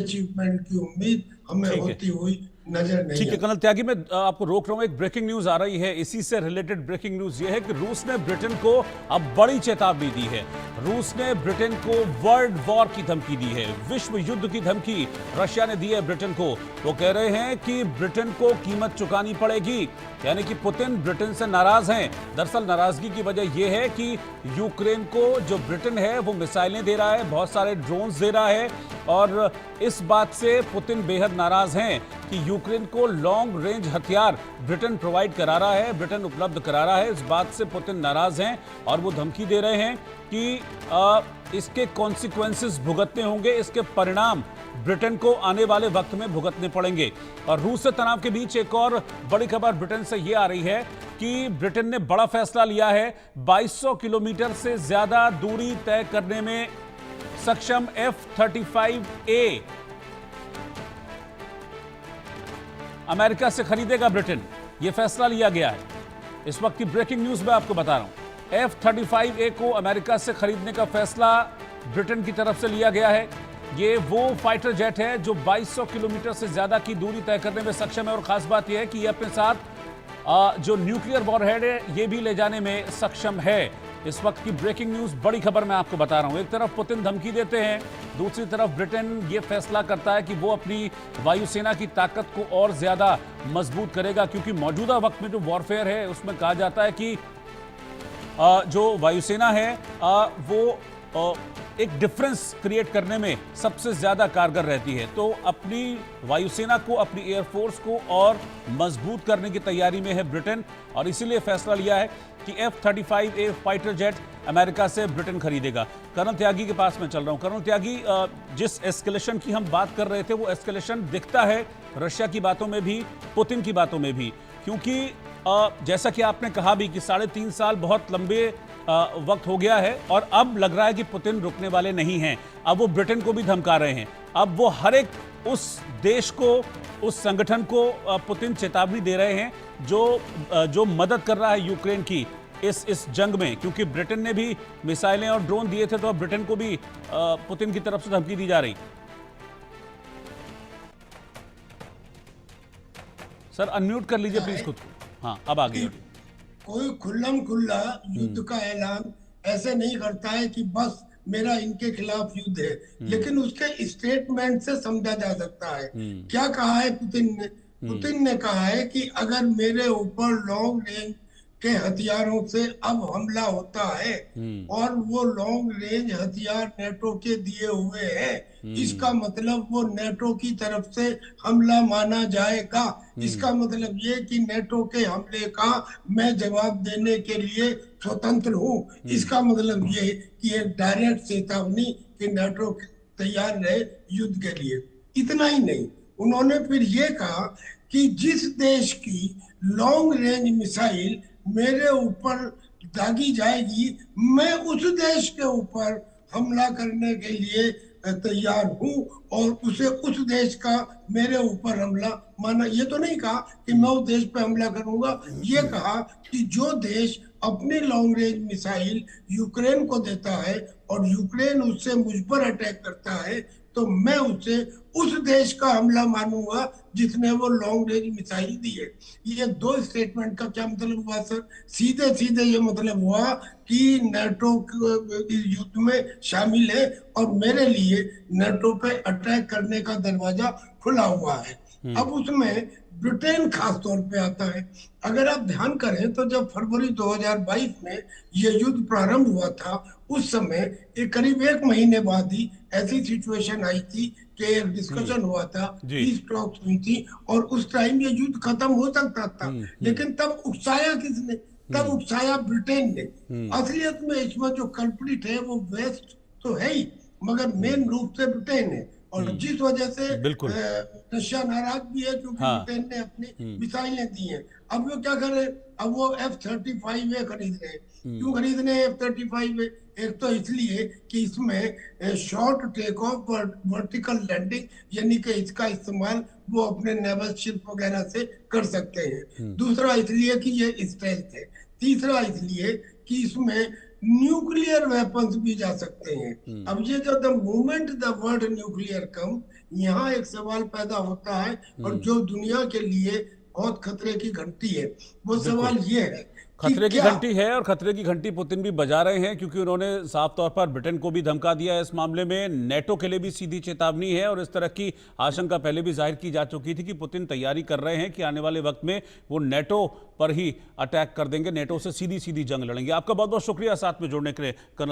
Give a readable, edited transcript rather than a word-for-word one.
Achievement की उम्मीद हमें ठीक है। होती हुई नजर नहीं ठीक है आती। कर्नल त्यागी, मैं आपको रोक रहा हूं। एक ब्रेकिंग न्यूज आ रही है, इसी से रिलेटेड ब्रेकिंग न्यूज ये है कि रूस ने ब्रिटेन को अब बड़ी चेतावनी दी है। रूस ने ब्रिटेन को वर्ल्ड वॉर की धमकी दी है, विश्व युद्ध की धमकी रशिया ने दी है ब्रिटेन को। वो कह रहे हैं कि ब्रिटेन को कीमत चुकानी पड़ेगी, यानी कि पुतिन ब्रिटेन से नाराज हैं। दरअसल नाराजगी की वजह यह है कि यूक्रेन को जो ब्रिटेन है वो मिसाइलें दे रहा है, बहुत सारे ड्रोन्स दे रहा है, और इस बात से पुतिन बेहद नाराज हैं कि यूक्रेन को लॉन्ग रेंज हथियार ब्रिटेन प्रोवाइड करा रहा है, ब्रिटेन उपलब्ध करा रहा है। इस बात से पुतिन नाराज हैं और वो धमकी दे रहे हैं कि इसके कॉन्सिक्वेंसेस भुगतने होंगे, इसके परिणाम ब्रिटेन को आने वाले वक्त में भुगतने पड़ेंगे। और रूस से तनाव के बीच एक और बड़ी खबर ब्रिटेन से ये आ रही है कि ब्रिटेन ने बड़ा फैसला लिया है। 2200 किलोमीटर से ज्यादा दूरी तय करने में सक्षम F-35A अमेरिका से खरीदेगा ब्रिटेन। यह फैसला लिया गया है। इस वक्त की ब्रेकिंग न्यूज में आपको बता रहा हूं। F-35A को अमेरिका से खरीदने का फैसला ब्रिटेन की तरफ से लिया गया है। ये वो फाइटर जेट है जो 2200 किलोमीटर से ज्यादा की दूरी तय करने में सक्षम है, और खास बात यह है कि ये अपने साथ जो न्यूक्लियर वॉरहेड है ये भी ले जाने में सक्षम है। इस वक्त की ब्रेकिंग न्यूज, बड़ी खबर मैं आपको बता रहा हूं। एक तरफ पुतिन धमकी देते हैं, दूसरी तरफ ब्रिटेन ये फैसला करता है कि वो अपनी वायुसेना की ताकत को और ज्यादा मजबूत करेगा, क्योंकि मौजूदा वक्त में जो वॉरफेयर है उसमें कहा जाता है कि जो वायुसेना है वो एक डिफरेंस क्रिएट करने में सबसे ज्यादा कारगर रहती है। तो अपनी वायुसेना को, अपनी एयरफोर्स को और मजबूत करने की तैयारी में है ब्रिटेन, और इसीलिए फैसला लिया है कि F-35A फाइटर जेट अमेरिका से ब्रिटेन खरीदेगा। कर्नल त्यागी के पास मैं चल रहा हूं। कर्नल त्यागी, जिस एस्केलेशन की हम बात कर रहे थे वो एस्केलेशन दिखता है रशिया की बातों में भी, पुतिन की बातों में भी, क्योंकि जैसा कि आपने कहा भी कि 3.5 साल बहुत लंबे वक्त हो गया है, और अब लग रहा है कि पुतिन रुकने वाले नहीं हैं। अब वो ब्रिटेन को भी धमका रहे हैं। अब वो हर एक उस देश को, उस संगठन को पुतिन चेतावनी दे रहे हैं जो मदद कर रहा है यूक्रेन की इस जंग में, क्योंकि ब्रिटेन ने भी मिसाइलें और ड्रोन दिए थे, तो अब ब्रिटेन को भी पुतिन की तरफ से धमकी दी जा रही। सर अनम्यूट कर लीजिए प्लीज खुद को। हाँ, अब आगे। कोई खुल्लम खुल्ला युद्ध का ऐलान ऐसे नहीं करता है कि बस मेरा इनके खिलाफ युद्ध है, लेकिन उसके स्टेटमेंट से समझा जा सकता है। क्या कहा है पुतिन ने? पुतिन ने कहा है कि अगर मेरे ऊपर लॉन्ग रेंज के हथियारों से अब हमला होता है, और वो लॉन्ग रेंज हथियार नेटो के दिए हुए हैं, इसका मतलब वो नेटो की तरफ से हमला माना जाएगा। इसका मतलब ये कि नेटो के हमले का मैं जवाब देने के लिए स्वतंत्र हूँ। इसका मतलब ये कि एक डायरेक्ट चेतावनी कि नेटो तैयार रहे युद्ध के लिए। इतना ही नहीं, उन्होंने फिर ये कहा कि जिस देश की लॉन्ग रेंज मिसाइल मेरे ऊपर दागी जाएगी, मैं उस देश के ऊपर हमला करने के लिए तैयार हूं, और उसे उस देश का मेरे ऊपर हमला माना। ये तो नहीं कहा कि मैं उस देश पे हमला करूंगा, ये कहा कि जो देश अपनी लॉन्ग रेंज मिसाइल यूक्रेन को देता है और यूक्रेन उससे मुझ पर अटैक करता है, तो मैं उसे उस देश का हमला मानूंगा जिसने वो लॉन्ग रेंज मिसाइल दी है। ये दो स्टेटमेंट का क्या मतलब हुआ सर? सीधे सीधे ये मतलब हुआ कि नेटो इस युद्ध में शामिल है और मेरे लिए नेटो पे अटैक करने का दरवाजा खुला हुआ है। अब उसमें ब्रिटेन खास तौर पे आता है। अगर आप ध्यान करें तो जब फरवरी 2022 में ये युद्ध प्रारंभ हुआ था, उस समय एक करीब 1 महीने बाद ही ऐसी सिचुएशन आई थी कि एक डिस्कशन हुआ था, पीस टॉक्स हुई थी, और उस टाइम ये युद्ध खत्म हो सकता था। लेकिन तब उकसाया किसने? तब उकसाया ब्रिटेन ने। असलियत में इसमें जो कल्प्रिट है वो वेस्ट तो है ही, मगर मेन रूप से ब्रिटेन है। और जिस वजह से रशिया नाराज भी है, क्योंकि ब्रिटेन ने अपनी मिसाइलें दी हैं। अब वो क्या करे? अब वो F-35A खरीद रहे हैं। क्यों खरीद रहे हैं F-35A? एक तो इसलिए कि इसमें short take off, vertical landing, यानी कि इसका इस्तेमाल वो अपने नेवल शिप वगैरह से कर सकते हैं। दूसरा इसलिए कि ये स्टेल्थ है। तीसरा इसलिए कि इसमें न्यूक्लियर वेपन्स भी जा सकते हैं। अब ये जो the moment the word nuclear come, यहाँ एक सवाल पैदा होता है, और जो दुनिया के लिए बहुत खतरे की घंटी है, वो सवाल ये है कि खतरे की क्या घंटी है, और खतरे की घंटी पुतिन भी बजा रहे हैं, क्योंकि उन्होंने साफ तौर पर ब्रिटेन को भी धमका दिया है इस मामले में। नेटो के लिए भी सीधी चेतावनी है, और इस तरह की आशंका पहले भी जाहिर की जा चुकी थी कि पुतिन तैयारी कर रहे हैं कि आने वाले वक्त में वो नेटो पर ही अटैक कर देंगे, नेटो से सीधी सीधी जंग लड़ेंगे। आपका बहुत बहुत शुक्रिया साथ में जुड़ने के लिए कर्नल।